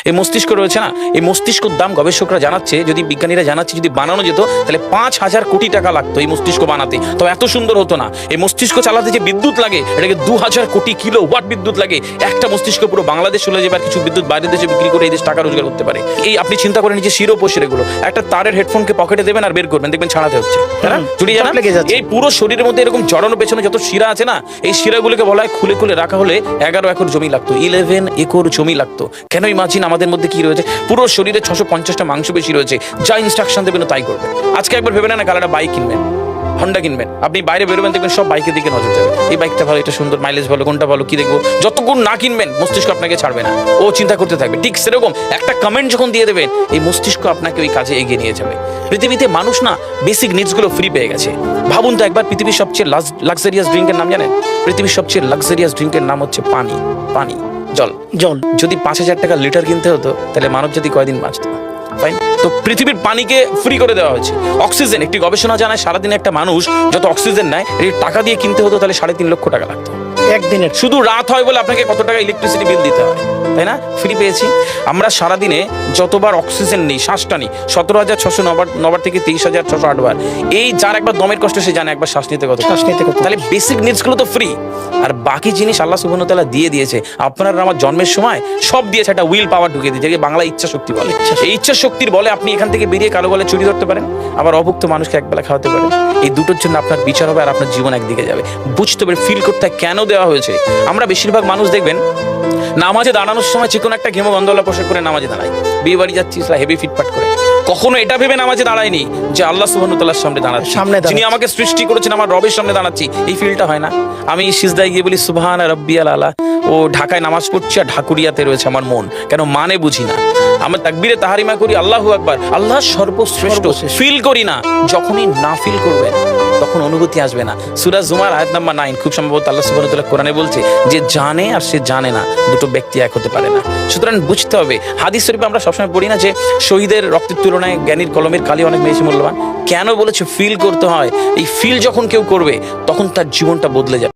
এই মস্তিষ্ক রয়েছে না, এই মস্তিষ্কর দাম গবেষকরা জানাচ্ছে, যদি বিজ্ঞানীরা জানাচ্ছে যদি বানানো যেত তাহলে 5,000 কোটি টাকা লাগতো এই মস্তিষ্ক বানাতে, তো এত সুন্দর হতো না। এই মস্তিষ্ক চালাতে যে বিদ্যুৎ লাগে এটাকে 2000 কোটি কিলো ওয়াট বিদ্যুৎ লাগে। একটা মস্তিষ্ক পুরো বাংলাদেশ চলে যাবে, আর কিছু বিদ্যুৎ বাইরের দেশে বিক্রি করে এই দেশ টাকা রোজগার করতে পারে। এই আপনি চিন্তা করেন যে শিরোপশিরাগুলো, একটা তারের হেডফোনকে পকেটে দেবেন আর বের করবেন, দেখবেন ছাড়াতে হচ্ছে, জুড়িয়ে জানা এই পুরো শরীরের মধ্যে এরকম জড়ানো পেছনে যত শিরা আছে না, এই শিরাগুলোকে বলা হয় খুলে খুলে রাখা হলে 11 একর জমি লাগতো, 11 একর জমি লাগতো। কেন ইমাজিন আমাদের মধ্যে কি রয়েছে, পুরো শরীরে 650টা মাংসপেশি রয়েছে, যা ইনস্ট্রাকশন দেবেন তাই করবে। আজকে একবার ভেবে না কাল একটা বাইক কিনবেন, হন্ডা কিনবেন, আপনি বাইরে বেরোবেন দেখবেন সব বাইকের দিকে নজর যাবে, এই বাইকটা ভালো, এটা সুন্দর, মাইলেজ ভালো, কোনটা ভালো কি দেখবো। যতক্ষণ না কিনবেন মস্তিষ্ক আপনাকে ছাড়বে না, ও চিন্তা করতে থাকবে। ঠিক সেরকম একটা কমেন্ট যখন দিয়ে দেবেন এই মস্তিষ্ক আপনাকে ওই কাজে এগিয়ে নিয়ে যাবে। পৃথিবীতে মানুষ না বেসিক নিডসগুলো ফ্রি পেয়ে গেছে। ভাবুন তো একবার, পৃথিবীর সবচেয়ে লাক্সারিয়াস ড্রিঙ্কের নাম জানেন? পৃথিবীর সবচেয়ে লাক্সারিয়াস ড্রিঙ্কের নাম হচ্ছে পানি, পানি, জল। যদি 5,000 টাকা লিটার কিনতে হতো তাহলে মানব জাতি কয়দিন বাঁচত? ফাইন, তো পৃথিবীর পানিকে ফ্রি করে দেওয়া হয়েছে। অক্সিজেন, একটি গবেষণা জানায় সারাদিনে একটা মানুষ যত অক্সিজেন নেয় এই টাকা দিয়ে কিনতে হতো তাহলে 3.5 লক্ষ টাকা লাগতো একদিনের। শুধু রাত হয় বলে আপনাকে কত টাকা ইলেকট্রিসিটি বিল দিতে হয়, তাই না? ফ্রি পেয়েছি আমরা। সারাদিনে যতবার অক্সিজেন নেই, শ্বাসটা নিই, 17,609 থেকে 23,608 বার। এই যার একবার দমের কষ্ট সে জানে একবার শ্বাস নিতে কত। তাহলে বেসিক নিডসগুলো তো ফ্রি, আর বাকি জিনিস আল্লাহ সুবহানাহু ওয়া তাআলা দিয়ে দিয়েছে। আপনার আমার জন্মের সময় সব দিয়েছে, একটা উইল পাওয়ার ঢুকিয়ে দিয়েছে, যেটাকে বাংলা ইচ্ছা শক্তি বলে। এই ইচ্ছা শক্তির বলে আপনি এখান থেকে বেরিয়ে কালো বলে চুরি ধরতে পারেন, আবার অভুক্ত মানুষকে একবেলা খাওয়াতে পারেন। এই দুটোর জন্য আপনার বিচার হবে আর আপনার জীবন একদিকে যাবে। বুঝতে পারে, ফিল করতে কেন দেওয়া হয়েছে। আমরা বেশিরভাগ মানুষ দেখবেন নামাজে দাঁড়ানোর সময় চিকন একটা ঘেমো গন্ধওয়ালা পোশাক করে নামাজে দাঁড়ায়, বিয়ে বাড়ি যাচ্ছি হেভি ফিটফাট করে। কখনো এটা ভেবে নামাজে দাঁড়ায়নি যে আল্লাহ সুবহানাহু ওয়া তাআলার সামনে দাঁড়াচ্ছি, যিনি আমাকে সৃষ্টি করেছেন, আমার রবের সামনে দাঁড়াচ্ছি। এই ফিলটা হয় না। আমি সিজদায় গিয়ে বলি সুবহান রাব্বিয়াল আলা, ও ঢাকায় নামাজ পড়ছি আর ঢাকুরিয়াতে রয়েছে আমার মন, কেন মানে বুঝি না। আমরা তাকবীরে তাহারিমা করি আল্লাহু আকবার, আল্লাহ সর্বশ্রেষ্ঠ, ফিল করি না। যখনই না ফিল করবেন তখন অনুভূতি আসবে না। সূরা জুমার আয়াত নাম্বার 9 খুব সম্ভবত আল্লাহ সুবহানাহু ওয়া তাআলা কোরআনে বলছে যে জানে আর সে জানে না, দুটো ব্যক্তি এক হতে পারে না। সুতরাং বুঝতে হবে। হাদিস শরীফে আমরা সবসময় পড়ি না যে শহীদের রক্তের তুলনায় জ্ঞানীর কলমের কালি অনেক বেশি মূল্যবান। কেন বলেছে? ফিল করতে হয়। এই ফিল যখন কেউ করবে তখন তার জীবনটা বদলে যাবে।